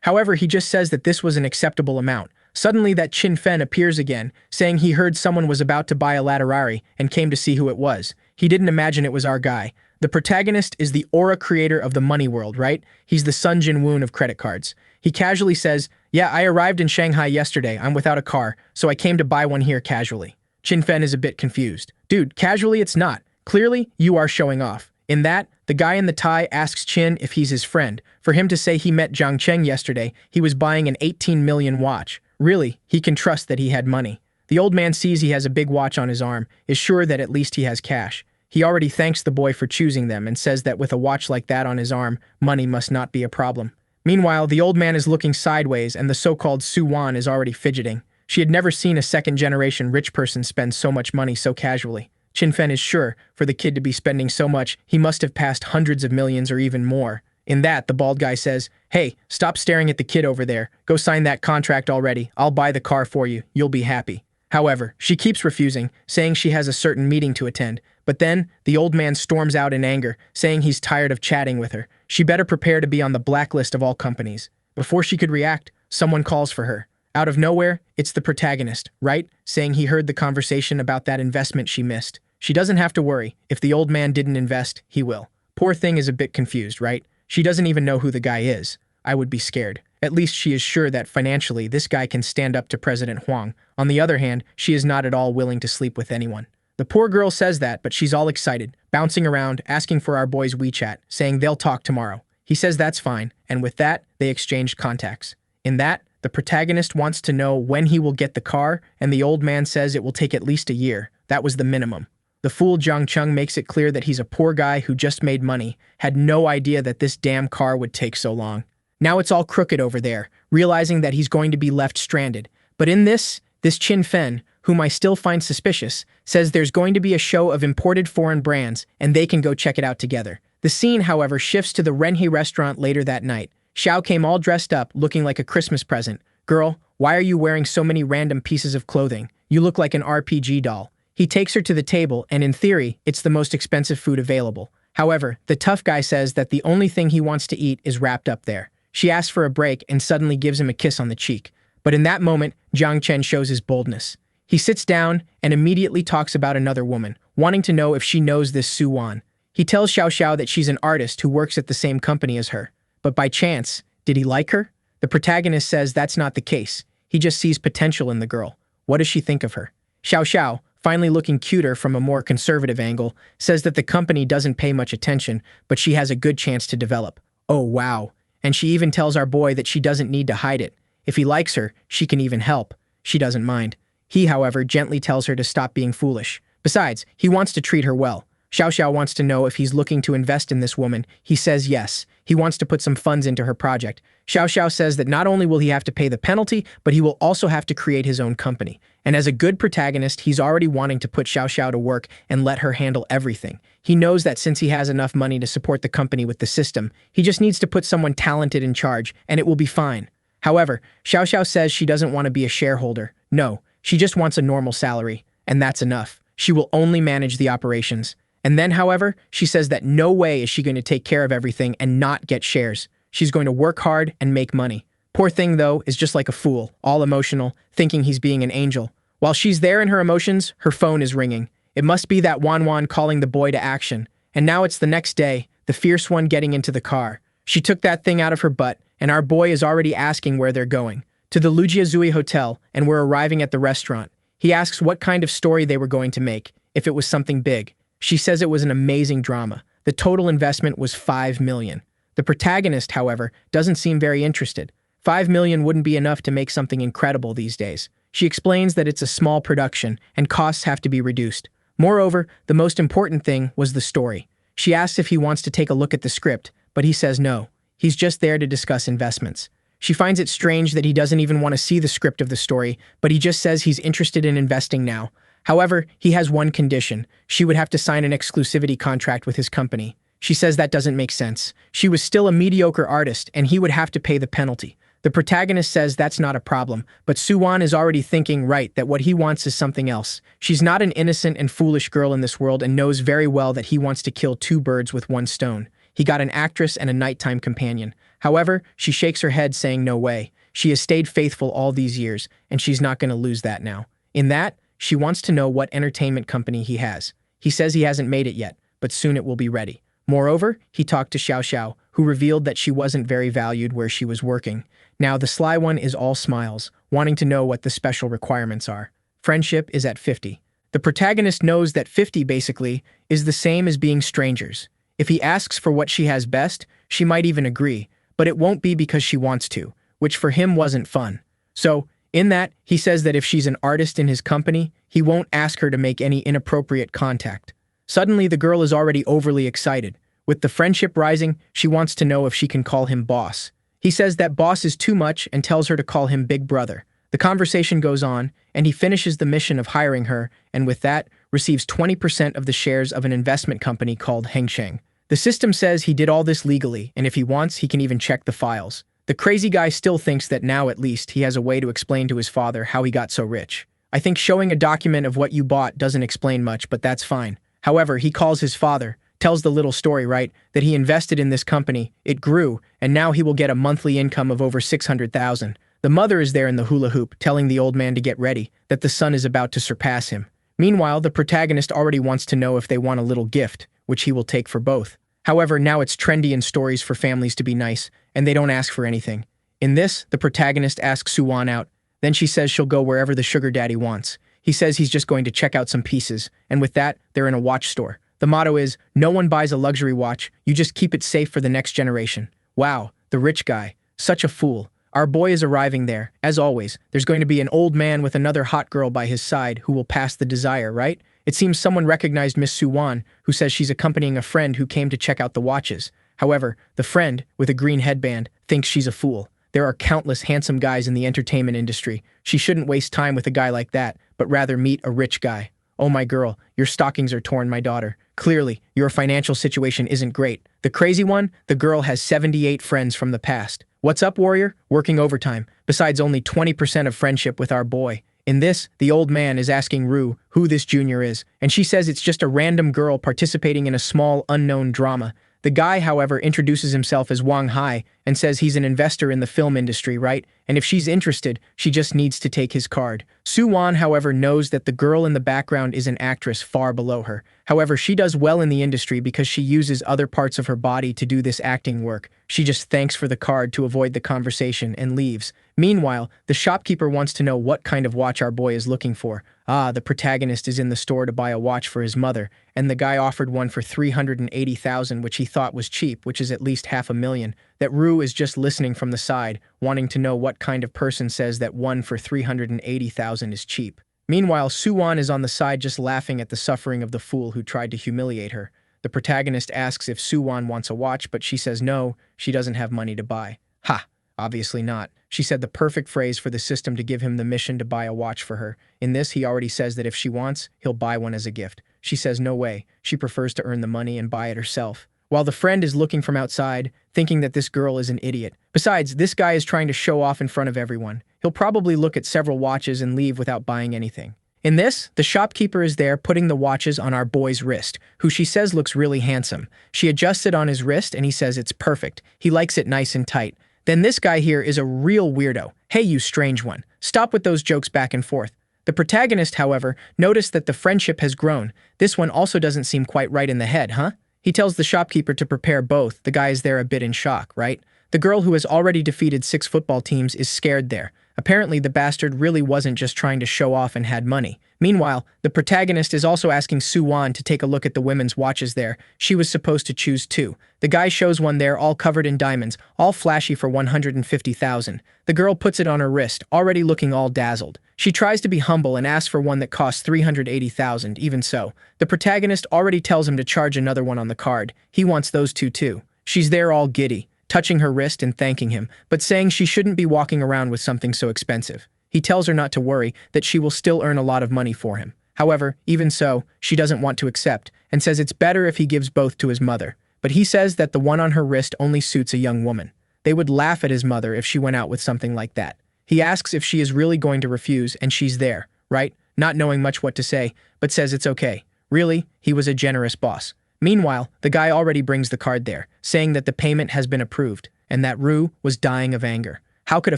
A: However, he just says that this was an acceptable amount. Suddenly that Chin Fen appears again, saying he heard someone was about to buy a Laterari and came to see who it was. He didn't imagine it was our guy. The protagonist is the aura creator of the money world, right? He's the Sun Jin Woon of credit cards. He casually says, "Yeah, I arrived in Shanghai yesterday. I'm without a car, so I came to buy one here casually." Chin Fen is a bit confused. Dude, casually it's not. Clearly, you are showing off. In that, the guy in the tie asks Chin if he's his friend. For him to say he met Zhang Cheng yesterday, he was buying an 18 million watch. Really, he can trust that he had money. The old man sees he has a big watch on his arm, is sure that at least he has cash. He already thanks the boy for choosing them and says that with a watch like that on his arm, money must not be a problem. Meanwhile, the old man is looking sideways and the so-called Su Wan is already fidgeting. She had never seen a second-generation rich person spend so much money so casually. Chin Fen is sure, for the kid to be spending so much, he must have passed hundreds of millions or even more. In that, the bald guy says, "Hey, stop staring at the kid over there. Go sign that contract already. I'll buy the car for you. You'll be happy." However, she keeps refusing, saying she has a certain meeting to attend. But then, the old man storms out in anger, saying he's tired of chatting with her. She better prepare to be on the blacklist of all companies. Before she could react, someone calls for her. Out of nowhere, it's the protagonist, right? Saying he heard the conversation about that investment she missed. She doesn't have to worry. If the old man didn't invest, he will. Poor thing is a bit confused, right? She doesn't even know who the guy is. I would be scared. At least she is sure that financially this guy can stand up to President Huang. On the other hand, she is not at all willing to sleep with anyone. The poor girl says that, but she's all excited, bouncing around, asking for our boy's WeChat, saying they'll talk tomorrow. He says that's fine, and with that, they exchanged contacts. In that, the protagonist wants to know when he will get the car, and the old man says it will take at least a year. That was the minimum. The fool Zhang Cheng makes it clear that he's a poor guy who just made money, had no idea that this damn car would take so long. Now it's all crooked over there, realizing that he's going to be left stranded. But in this Chin Fen, whom I still find suspicious, says there's going to be a show of imported foreign brands, and they can go check it out together. The scene, however, shifts to the Renhe restaurant later that night. Xiao came all dressed up, looking like a Christmas present. "Girl, Why are you wearing so many random pieces of clothing? You look like an RPG doll. He takes her to the table, and in theory, it's the most expensive food available. However, the tough guy says that the only thing he wants to eat is wrapped up there. She asks for a break and suddenly gives him a kiss on the cheek. But in that moment, Jiang Chen shows his boldness. He sits down and immediately talks about another woman, wanting to know if she knows this Su Wan. He tells Xiao Xiao that she's an artist who works at the same company as her. But by chance, did he like her? The protagonist says that's not the case. He just sees potential in the girl. What does she think of her? Xiao Xiao, finally looking cuter from a more conservative angle, says that the company doesn't pay much attention, but she has a good chance to develop. Oh wow. And she even tells our boy that she doesn't need to hide it. If he likes her, she can even help. She doesn't mind. He, however, gently tells her to stop being foolish. Besides, he wants to treat her well. Xiao Xiao wants to know if he's looking to invest in this woman. He says yes. He wants to put some funds into her project. Xiao Xiao says that not only will he have to pay the penalty, but he will also have to create his own company. And as a good protagonist, he's already wanting to put Xiao Xiao to work and let her handle everything. He knows that since he has enough money to support the company with the system, he just needs to put someone talented in charge, and it will be fine. However, Xiao Xiao says she doesn't want to be a shareholder. No, she just wants a normal salary, and that's enough. She will only manage the operations. And then, however, she says that no way is she going to take care of everything and not get shares. She's going to work hard and make money. Poor thing, though, is just like a fool, all emotional, thinking he's being an angel. While she's there in her emotions, her phone is ringing. It must be that Wan calling the boy to action. And now it's the next day, the fierce one getting into the car. She took that thing out of her butt, and our boy is already asking where they're going. To the Lujiazui Hotel, and we're arriving at the restaurant. He asks what kind of story they were going to make, if it was something big. She says it was an amazing drama. The total investment was 5 million. The protagonist, however, doesn't seem very interested. 5 million wouldn't be enough to make something incredible these days. She explains that it's a small production and costs have to be reduced. Moreover, the most important thing was the story. She asks if he wants to take a look at the script, but he says no. He's just there to discuss investments. She finds it strange that he doesn't even want to see the script of the story, but he just says he's interested in investing now. However, he has one condition. She would have to sign an exclusivity contract with his company. She says that doesn't make sense. She was still a mediocre artist, and he would have to pay the penalty. The protagonist says that's not a problem, but Su-wan is already thinking right that what he wants is something else. She's not an innocent and foolish girl in this world and knows very well that he wants to kill two birds with one stone. He got an actress and a nighttime companion. However, she shakes her head saying no way. She has stayed faithful all these years, and she's not going to lose that now. In that, she wants to know what entertainment company he has. He says he hasn't made it yet, but soon it will be ready. Moreover, he talked to Xiao Xiao, who revealed that she wasn't very valued where she was working. Now the sly one is all smiles, wanting to know what the special requirements are. Friendship is at 50. The protagonist knows that 50 basically is the same as being strangers. If he asks for what she has best, she might even agree, but it won't be because she wants to, which for him wasn't fun. So, in that, he says that if she's an artist in his company, he won't ask her to make any inappropriate contact. Suddenly, the girl is already overly excited. With the friendship rising, she wants to know if she can call him boss. He says that boss is too much and tells her to call him big brother. The conversation goes on, and he finishes the mission of hiring her, and with that, receives 20% of the shares of an investment company called Hengsheng. The system says he did all this legally, and if he wants, he can even check the files. The crazy guy still thinks that now at least he has a way to explain to his father how he got so rich. I think showing a document of what you bought doesn't explain much, but that's fine. However, he calls his father, tells the little story, right, that he invested in this company, it grew, and now he will get a monthly income of over 600,000. The mother is there in the hula hoop, telling the old man to get ready, that the son is about to surpass him. Meanwhile, the protagonist already wants to know if they want a little gift, which he will take for both. However, now it's trendy in stories for families to be nice, and they don't ask for anything. In this, the protagonist asks Su-wan out. Then she says she'll go wherever the sugar daddy wants. He says he's just going to check out some pieces, and with that, they're in a watch store. The motto is, no one buys a luxury watch, you just keep it safe for the next generation. Wow, the rich guy. Such a fool. Our boy is arriving there. As always, there's going to be an old man with another hot girl by his side who will pass the desire, right? It seems someone recognized Miss Su-wan, who says she's accompanying a friend who came to check out the watches. However, the friend, with a green headband, thinks she's a fool. There are countless handsome guys in the entertainment industry. She shouldn't waste time with a guy like that, but rather meet a rich guy. Oh my girl, your stockings are torn, my daughter. Clearly, your financial situation isn't great. The crazy one, the girl has 78 friends from the past. What's up, warrior? Working overtime, besides only 20% of friendship with our boy. In this, the old man is asking Rue who this junior is, and she says it's just a random girl participating in a small, unknown drama. The guy, however, introduces himself as Wang Hai and says he's an investor in the film industry, right? And if she's interested, she just needs to take his card. Su-wan, however, knows that the girl in the background is an actress far below her. However, she does well in the industry because she uses other parts of her body to do this acting work. She just thanks for the card to avoid the conversation and leaves. Meanwhile, the shopkeeper wants to know what kind of watch our boy is looking for. The protagonist is in the store to buy a watch for his mother, and the guy offered one for 380,000, which he thought was cheap, which is at least $500,000. That Rue is just listening from the side, wanting to know what kind of person says that one for 380,000 is cheap. Meanwhile, Su-wan is on the side just laughing at the suffering of the fool who tried to humiliate her. The protagonist asks if Su-wan wants a watch, but she says no, she doesn't have money to buy. Ha! Obviously not. She said the perfect phrase for the system to give him the mission to buy a watch for her. In this, he already says that if she wants, he'll buy one as a gift. She says no way. She prefers to earn the money and buy it herself. While the friend is looking from outside, thinking that this girl is an idiot. Besides, this guy is trying to show off in front of everyone. He'll probably look at several watches and leave without buying anything. In this, the shopkeeper is there putting the watches on our boy's wrist, who she says looks really handsome. She adjusts it on his wrist and he says it's perfect. He likes it nice and tight. Then this guy here is a real weirdo. Hey, you strange one. Stop with those jokes back and forth. The protagonist, however, noticed that the friendship has grown. This one also doesn't seem quite right in the head, huh? He tells the shopkeeper to prepare both. The guy is there a bit in shock, right? The girl who has already defeated 6 football teams is scared there. Apparently, the bastard really wasn't just trying to show off and had money. Meanwhile, the protagonist is also asking Su-wan to take a look at the women's watches there. She was supposed to choose 2. The guy shows one there all covered in diamonds, all flashy for 150,000. The girl puts it on her wrist, already looking all dazzled. She tries to be humble and asks for one that costs 380,000. Even so, the protagonist already tells him to charge another one on the card. He wants those 2 too. She's there all giddy, touching her wrist and thanking him, but saying she shouldn't be walking around with something so expensive. He tells her not to worry, that she will still earn a lot of money for him. However, even so, she doesn't want to accept, and says it's better if he gives both to his mother. But he says that the one on her wrist only suits a young woman. They would laugh at his mother if she went out with something like that. He asks if she is really going to refuse, and she's there, right? Not knowing much what to say, but says it's okay. Really, he was a generous boss. Meanwhile, the guy already brings the card there, saying that the payment has been approved, and that Rue was dying of anger. How could a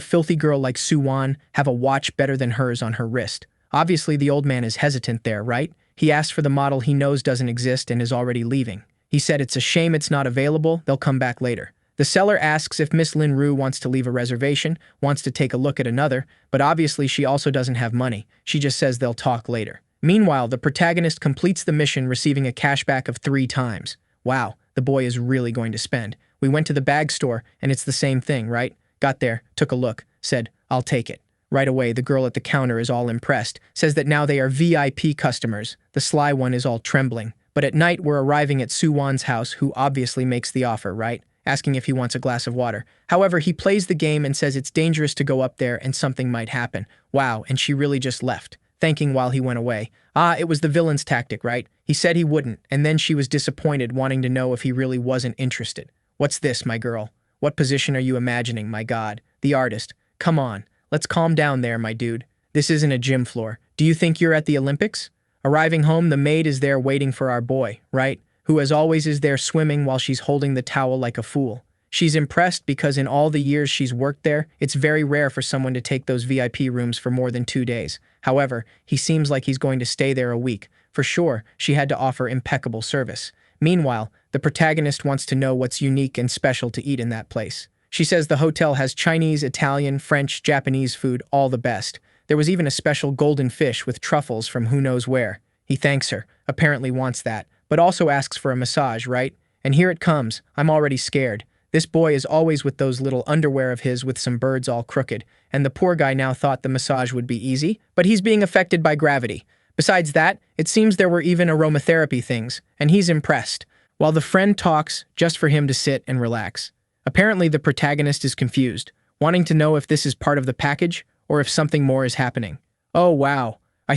A: filthy girl like Su-wan have a watch better than hers on her wrist? Obviously, the old man is hesitant there, right? He asks for the model he knows doesn't exist and is already leaving. He said it's a shame it's not available, they'll come back later. The seller asks if Miss Lin Rue wants to leave a reservation, wants to take a look at another, but obviously she also doesn't have money. She just says they'll talk later. Meanwhile, the protagonist completes the mission, receiving a cashback of 3 times. Wow, the boy is really going to spend. We went to the bag store, and it's the same thing, right? Got there, took a look, said, I'll take it. Right away, the girl at the counter is all impressed, says that now they are VIP customers. The sly one is all trembling. But at night, we're arriving at Su-wan's house, who obviously makes the offer, right? Asking if he wants a glass of water. However, he plays the game and says it's dangerous to go up there and something might happen. Wow, and she really just left, thanking while he went away. It was the villain's tactic, right? He said he wouldn't, and then she was disappointed, wanting to know if he really wasn't interested. What's this, my girl? What position are you imagining, my god? The artist. Come on, let's calm down there, my dude. This isn't a gym floor. Do you think you're at the Olympics? Arriving home, the maid is there waiting for our boy, right? Who as always is there swimming while she's holding the towel like a fool. She's impressed because in all the years she's worked there, it's very rare for someone to take those VIP rooms for more than 2 days. However, he seems like he's going to stay there a week. For sure, she had to offer impeccable service. Meanwhile, the protagonist wants to know what's unique and special to eat in that place. She says the hotel has Chinese, Italian, French, Japanese food, all the best. There was even a special golden fish with truffles from who knows where. He thanks her, apparently wants that, but also asks for a massage, right? And here it comes. I'm already scared. This boy is always with those little underwear of his with some birds all crooked, and the poor guy now thought the massage would be easy, but he's being affected by gravity. Besides that, it seems there were even aromatherapy things, and he's impressed, while the friend talks just for him to sit and relax. Apparently, the protagonist is confused, wanting to know if this is part of the package or if something more is happening. Oh, wow. I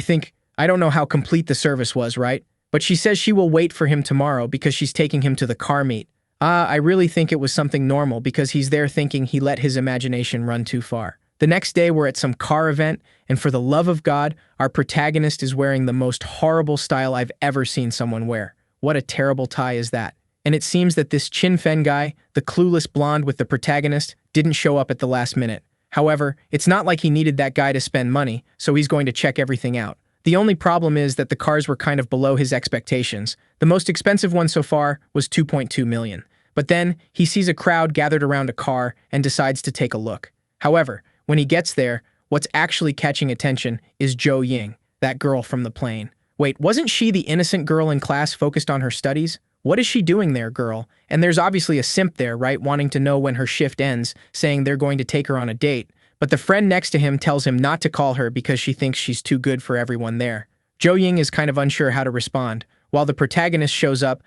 A: don't know how complete the service was, right? But she says she will wait for him tomorrow because she's taking him to the car meet. I really think it was something normal because he's there thinking he let his imagination run too far. The next day, we're at some car event, and for the love of God, our protagonist is wearing the most horrible style I've ever seen someone wear. What a terrible tie is that? And it seems that this Chin Fen guy, the clueless blonde with the protagonist, didn't show up at the last minute. However, it's not like he needed that guy to spend money, so he's going to check everything out. The only problem is that the cars were kind of below his expectations. The most expensive one so far was 2.2 million. But then, he sees a crowd gathered around a car and decides to take a look. However, when he gets there, what's actually catching attention is Jo Ying, that girl from the plane. Wait, wasn't she the innocent girl in class focused on her studies? What is she doing there, girl? And there's obviously a simp there, right, wanting to know when her shift ends, saying they're going to take her on a date. But the friend next to him tells him not to call her because she thinks she's too good for everyone there. Jo Ying is kind of unsure how to respond, while the protagonist shows up.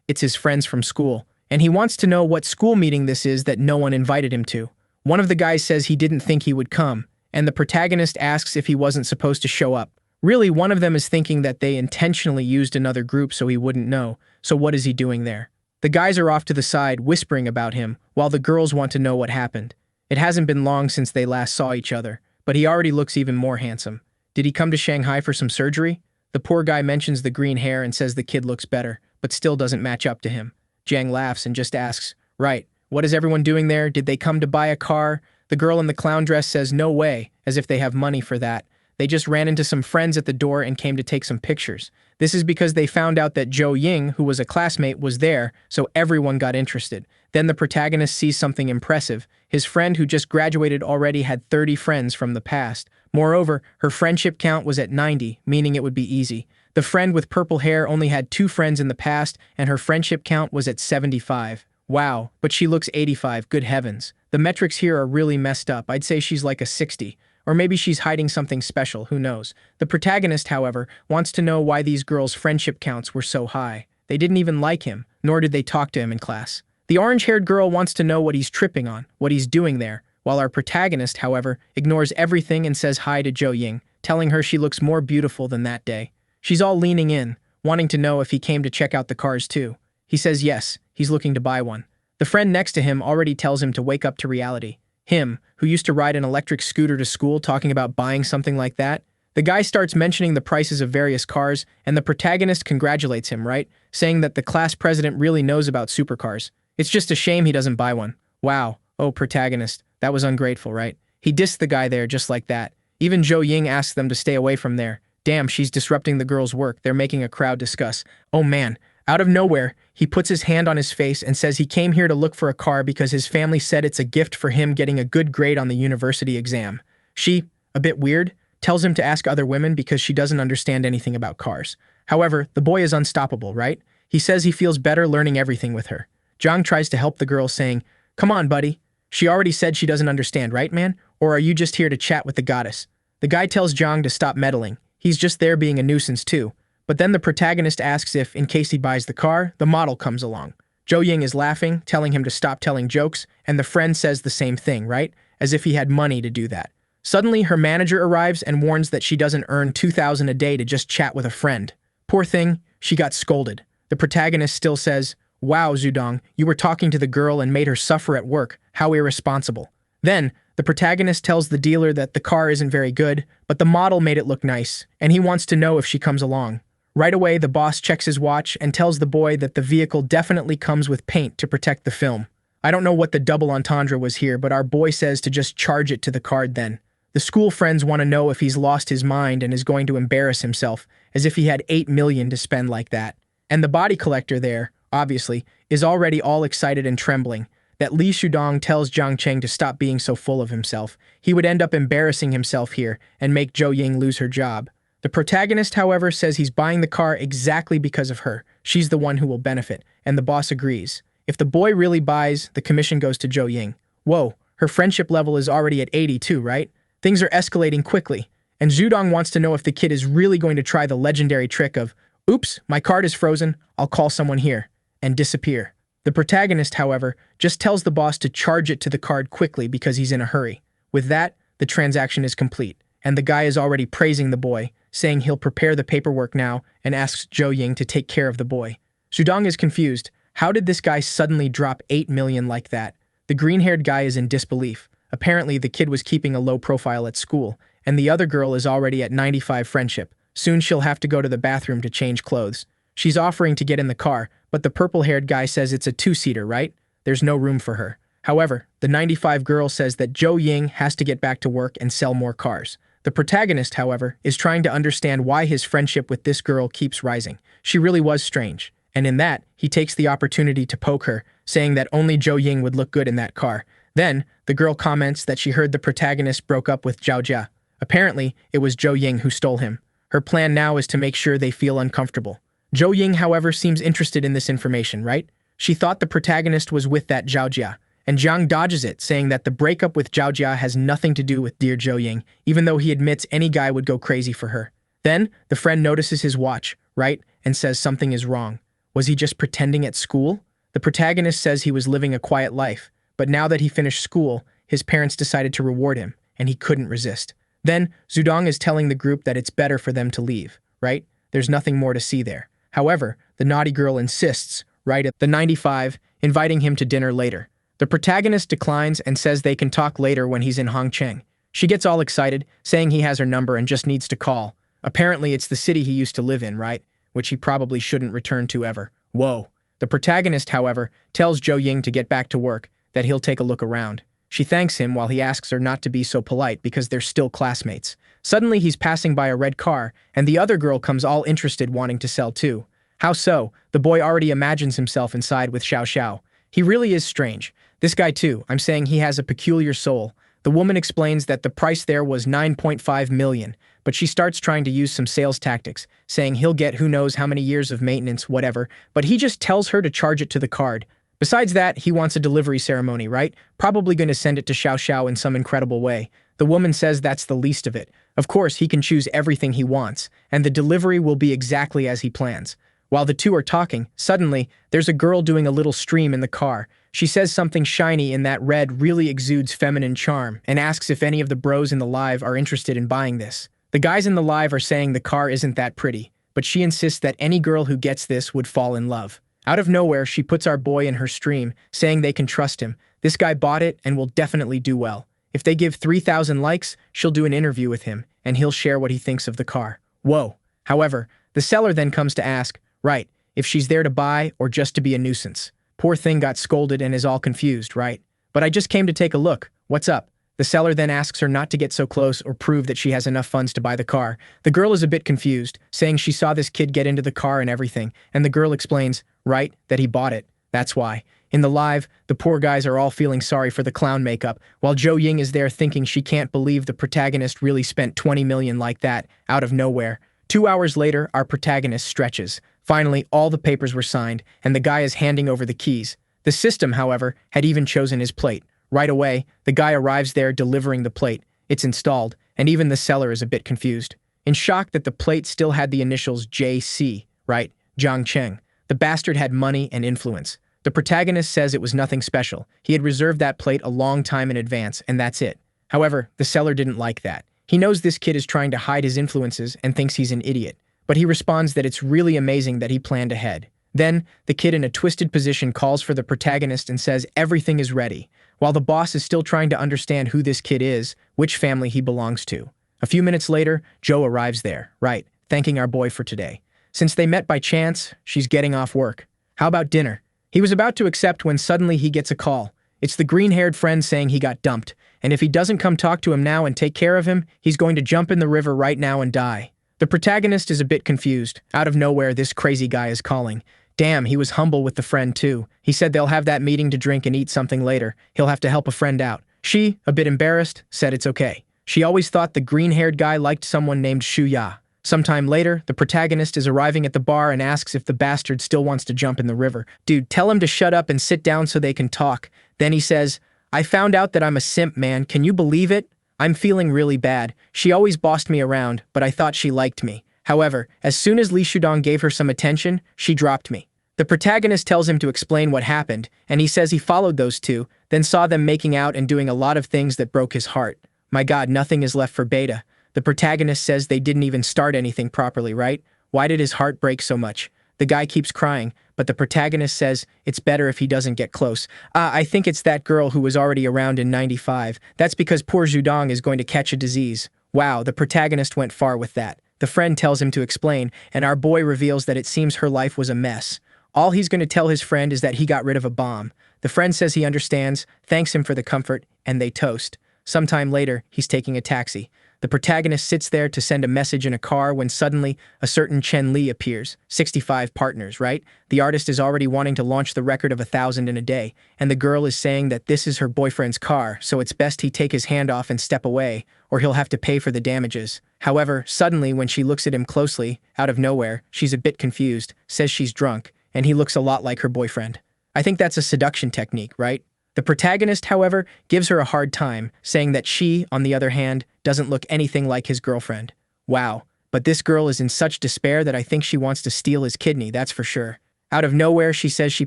A: It's his friends from school. And he wants to know what school meeting this is that no one invited him to. One of the guys says he didn't think he would come, and the protagonist asks if he wasn't supposed to show up. Really, one of them is thinking that they intentionally used another group so he wouldn't know, so what is he doing there? The guys are off to the side whispering about him, while the girls want to know what happened. It hasn't been long since they last saw each other, but he already looks even more handsome. Did he come to Shanghai for some surgery? The poor guy mentions the green hair and says the kid looks better, but still doesn't match up to him. Jiang laughs and just asks, "Right, what is everyone doing there? Did they come to buy a car?" The girl in the clown dress says no way, as if they have money for that. They just ran into some friends at the door and came to take some pictures. This is because they found out that Jo Ying, who was a classmate, was there, so everyone got interested. Then the protagonist sees something impressive. His friend who just graduated already had 30 friends from the past. Moreover, her friendship count was at 90, meaning it would be easy. The friend with purple hair only had 2 friends in the past, and her friendship count was at 75. Wow, but she looks 85, good heavens. The metrics here are really messed up. I'd say she's like a 60. Or maybe she's hiding something special, who knows. The protagonist, however, wants to know why these girls' friendship counts were so high. They didn't even like him, nor did they talk to him in class. The orange-haired girl wants to know what he's tripping on, what he's doing there, while our protagonist, however, ignores everything and says hi to Jo Ying, telling her she looks more beautiful than that day. She's all leaning in, wanting to know if he came to check out the cars too. He says yes, he's looking to buy one. The friend next to him already tells him to wake up to reality. Him, who used to ride an electric scooter to school talking about buying something like that. The guy starts mentioning the prices of various cars, and the protagonist congratulates him, right? Saying that the class president really knows about supercars. It's just a shame he doesn't buy one. Wow, oh protagonist, that was ungrateful, right? He dissed the guy there just like that. Even Jo Ying asks them to stay away from there. Damn, she's disrupting the girls' work. They're making a crowd discuss. Oh man. Out of nowhere, he puts his hand on his face and says he came here to look for a car because his family said it's a gift for him getting a good grade on the university exam. She, a bit weird, tells him to ask other women because she doesn't understand anything about cars. However, the boy is unstoppable, right? He says he feels better learning everything with her. Zhang tries to help the girl, saying, "Come on, buddy. She already said she doesn't understand, right, man? Or are you just here to chat with the goddess?" The guy tells Zhang to stop meddling. He's just there being a nuisance too. But then the protagonist asks if, in case he buys the car, the model comes along. Jo Ying is laughing, telling him to stop telling jokes, and the friend says the same thing, right? As if he had money to do that. Suddenly, her manager arrives and warns that she doesn't earn 2,000 a day to just chat with a friend. Poor thing, she got scolded. The protagonist still says, "Wow, Zudong, you were talking to the girl and made her suffer at work. How irresponsible." Then, the protagonist tells the dealer that the car isn't very good, but the model made it look nice, and he wants to know if she comes along. Right away, the boss checks his watch and tells the boy that the vehicle definitely comes with paint to protect the film. I don't know what the double entendre was here, but our boy says to just charge it to the card then. The school friends want to know if he's lost his mind and is going to embarrass himself, as if he had 8 million to spend like that. And the body collector there, obviously, is already all excited and trembling. That Li Shudong tells Zhang Cheng to stop being so full of himself. He would end up embarrassing himself here and make Jo Ying lose her job. The protagonist, however, says he's buying the car exactly because of her. She's the one who will benefit, and the boss agrees. If the boy really buys, the commission goes to Jo Ying. Whoa, her friendship level is already at 82, right? Things are escalating quickly, and Zudong wants to know if the kid is really going to try the legendary trick of, "Oops, my card is frozen, I'll call someone here," and disappear. The protagonist, however, just tells the boss to charge it to the card quickly because he's in a hurry. With that, the transaction is complete, and the guy is already praising the boy, saying he'll prepare the paperwork now and asks Zhou Ying to take care of the boy. Zhudong is confused. How did this guy suddenly drop 8 million like that? The green-haired guy is in disbelief. Apparently, the kid was keeping a low profile at school, and the other girl is already at 95 friendship. Soon she'll have to go to the bathroom to change clothes. She's offering to get in the car, but the purple-haired guy says it's a two-seater, right? There's no room for her. However, the 95 girl says that Zhou Ying has to get back to work and sell more cars. The protagonist, however, is trying to understand why his friendship with this girl keeps rising. She really was strange. And in that, he takes the opportunity to poke her, saying that only Zhou Ying would look good in that car. Then, the girl comments that she heard the protagonist broke up with Zhao Jia. Apparently, it was Zhou Ying who stole him. Her plan now is to make sure they feel uncomfortable. Zhou Ying, however, seems interested in this information, right? She thought the protagonist was with that Zhao Jia, and Jiang dodges it, saying that the breakup with Zhao Jia has nothing to do with dear Zhou Ying, even though he admits any guy would go crazy for her. Then, the friend notices his watch, right, and says something is wrong. Was he just pretending at school? The protagonist says he was living a quiet life, but now that he finished school, his parents decided to reward him, and he couldn't resist. Then, Zhudong is telling the group that it's better for them to leave, right? There's nothing more to see there. However, the naughty girl insists, right at the 95, inviting him to dinner later. The protagonist declines and says they can talk later when he's in Hongcheng. She gets all excited, saying he has her number and just needs to call. Apparently, it's the city he used to live in, right? Which he probably shouldn't return to ever. Whoa. The protagonist, however, tells Zhou Ying to get back to work, that he'll take a look around. She thanks him while he asks her not to be so polite because they're still classmates. Suddenly, he's passing by a red car, and the other girl comes all interested wanting to sell too. How so? The boy already imagines himself inside with Xiao Xiao. He really is strange. This guy too, I'm saying he has a peculiar soul. The woman explains that the price there was 9.5 million, but she starts trying to use some sales tactics, saying he'll get who knows how many years of maintenance, whatever, but he just tells her to charge it to the card. Besides that, he wants a delivery ceremony, right? Probably going to send it to Xiao Xiao in some incredible way. The woman says that's the least of it. Of course, he can choose everything he wants, and the delivery will be exactly as he plans. While the two are talking, suddenly, there's a girl doing a little stream in the car. She says something shiny in that red really exudes feminine charm and asks if any of the bros in the live are interested in buying this. The guys in the live are saying the car isn't that pretty, but she insists that any girl who gets this would fall in love. Out of nowhere, she puts our boy in her stream, saying they can trust him. This guy bought it and will definitely do well. If they give 3,000 likes, she'll do an interview with him, and he'll share what he thinks of the car. Whoa. However, the seller then comes to ask, right, if she's there to buy or just to be a nuisance. Poor thing got scolded and is all confused, right? But I just came to take a look. What's up? The seller then asks her not to get so close or prove that she has enough funds to buy the car. The girl is a bit confused, saying she saw this kid get into the car and everything, and the girl explains, right, that he bought it. That's why. In the live, the poor guys are all feeling sorry for the clown makeup, while Zhou Ying is there thinking she can't believe the protagonist really spent 20 million like that, out of nowhere. 2 hours later, our protagonist stretches. Finally, all the papers were signed, and the guy is handing over the keys. The system, however, had even chosen his plate. Right away, the guy arrives there delivering the plate. It's installed, and even the seller is a bit confused. In shock that the plate still had the initials JC, right? Zhang Cheng. The bastard had money and influence. The protagonist says it was nothing special. He had reserved that plate a long time in advance, and that's it. However, the seller didn't like that. He knows this kid is trying to hide his influences and thinks he's an idiot. But he responds that it's really amazing that he planned ahead. Then, the kid in a twisted position calls for the protagonist and says everything is ready, while the boss is still trying to understand who this kid is, which family he belongs to. A few minutes later, Joe arrives there, right, thanking our boy for today. Since they met by chance, she's getting off work. How about dinner? He was about to accept when suddenly he gets a call. It's the green-haired friend saying he got dumped, and if he doesn't come talk to him now and take care of him, he's going to jump in the river right now and die. The protagonist is a bit confused. Out of nowhere, this crazy guy is calling. Damn, he was humble with the friend too. He said they'll have that meeting to drink and eat something later. He'll have to help a friend out. She, a bit embarrassed, said it's okay. She always thought the green-haired guy liked someone named Shu Ya. Sometime later, the protagonist is arriving at the bar and asks if the bastard still wants to jump in the river. Dude, tell him to shut up and sit down so they can talk. Then he says, I found out that I'm a simp, man. Can you believe it? I'm feeling really bad. She always bossed me around, but I thought she liked me. However, as soon as Li Shudong gave her some attention, she dropped me. The protagonist tells him to explain what happened, and he says he followed those two, then saw them making out and doing a lot of things that broke his heart. My god, nothing is left for Beta. The protagonist says they didn't even start anything properly, right? Why did his heart break so much? The guy keeps crying, but the protagonist says it's better if he doesn't get close. I think it's that girl who was already around in 95. That's because poor Zhudong is going to catch a disease. Wow, the protagonist went far with that. The friend tells him to explain, and our boy reveals that it seems her life was a mess. All he's going to tell his friend is that he got rid of a bomb. The friend says he understands, thanks him for the comfort, and they toast. Sometime later, he's taking a taxi. The protagonist sits there to send a message in a car when suddenly a certain Chen Li appears. 65 partners, right? The artist is already wanting to launch the record of 1,000 in a day, and the girl is saying that this is her boyfriend's car, so it's best he take his hand off and step away, or he'll have to pay for the damages. However, suddenly when she looks at him closely, out of nowhere, she's a bit confused, says she's drunk, and he looks a lot like her boyfriend. I think that's a seduction technique, right? The protagonist, however, gives her a hard time, saying that she, on the other hand, doesn't look anything like his girlfriend. Wow, but this girl is in such despair that I think she wants to steal his kidney, that's for sure. Out of nowhere, she says she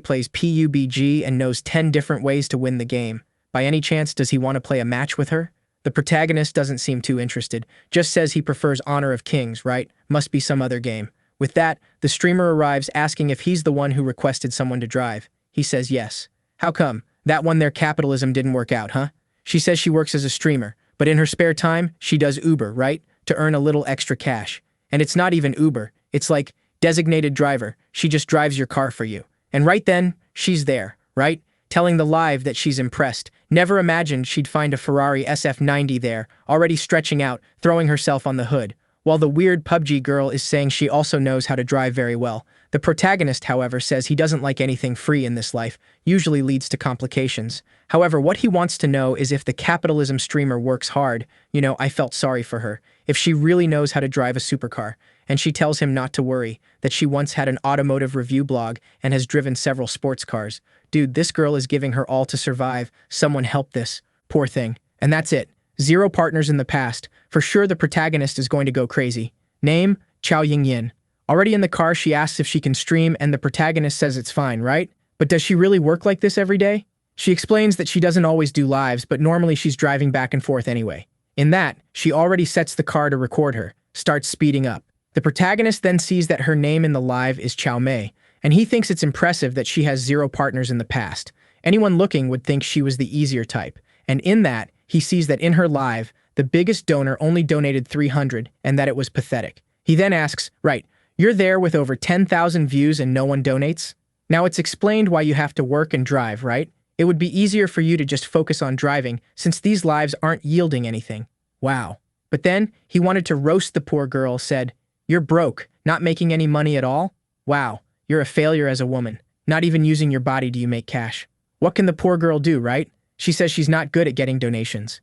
A: plays PUBG and knows 10 different ways to win the game. By any chance, does he want to play a match with her? The protagonist doesn't seem too interested, just says he prefers Honor of Kings, right? Must be some other game. With that, the streamer arrives asking if he's the one who requested someone to drive. He says yes. How come? That one their capitalism didn't work out, huh? She says she works as a streamer, but in her spare time, she does Uber, right? To earn a little extra cash. And it's not even Uber, it's like designated driver. She just drives your car for you. And right then, she's there, right? Telling the live that she's impressed. Never imagined she'd find a Ferrari SF90 there, already stretching out, throwing herself on the hood. While the weird PUBG girl is saying she also knows how to drive very well. The protagonist, however, says he doesn't like anything free in this life, usually leads to complications. However, what he wants to know is if the capitalism streamer works hard. You know, I felt sorry for her. If she really knows how to drive a supercar. And she tells him not to worry, that she once had an automotive review blog and has driven several sports cars. Dude, this girl is giving her all to survive. Someone help this. Poor thing. And that's it. 0 partners in the past. For sure the protagonist is going to go crazy. Name, Chao Yingyin. Already in the car, she asks if she can stream and the protagonist says it's fine, right? But does she really work like this every day? She explains that she doesn't always do lives, but normally she's driving back and forth anyway. In that, she already sets the car to record her, starts speeding up. The protagonist then sees that her name in the live is Chao Mei, and he thinks it's impressive that she has 0 partners in the past. Anyone looking would think she was the easier type. And in that, he sees that in her live, the biggest donor only donated 300 and that it was pathetic. He then asks, right, you're there with over 10,000 views and no one donates? Now it's explained why you have to work and drive, right? It would be easier for you to just focus on driving since these lives aren't yielding anything. Wow. But then he wanted to roast the poor girl, said, you're broke, not making any money at all? Wow, you're a failure as a woman. Not even using your body do you make cash. What can the poor girl do, right? She says she's not good at getting donations.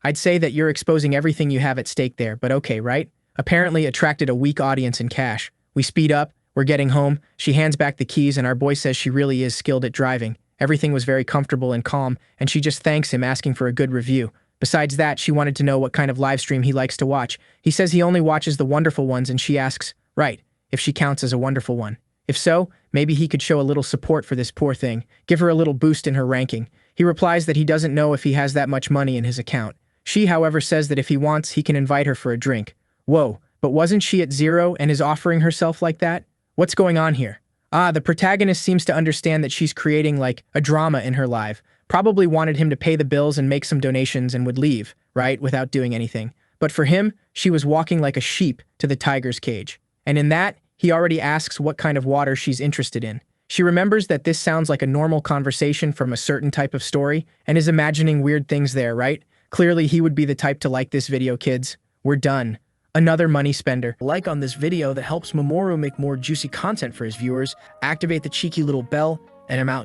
A: I'd say that you're exposing everything you have at stake there, but okay, right? Apparently attracted a weak audience in cash. We speed up, we're getting home, she hands back the keys and our boy says she really is skilled at driving. Everything was very comfortable and calm, and she just thanks him asking for a good review. Besides that, she wanted to know what kind of live stream he likes to watch. He says he only watches the wonderful ones and she asks, right, if she counts as a wonderful one. If so, maybe he could show a little support for this poor thing, give her a little boost in her ranking. He replies that he doesn't know if he has that much money in his account. She, however, says that if he wants, he can invite her for a drink. Whoa, but wasn't she at 0 and is offering herself like that? What's going on here? The protagonist seems to understand that she's creating like a drama in her life. Probably wanted him to pay the bills and make some donations and would leave, right, without doing anything. But for him, she was walking like a sheep to the tiger's cage. And in that, he already asks what kind of water she's interested in. She remembers that this sounds like a normal conversation from a certain type of story and is imagining weird things there, right? Clearly, he would be the type to like this video, kids. We're done. Another money spender. Like on this video that helps Mamoru make more juicy content for his viewers. Activate the cheeky little bell, and I'm out.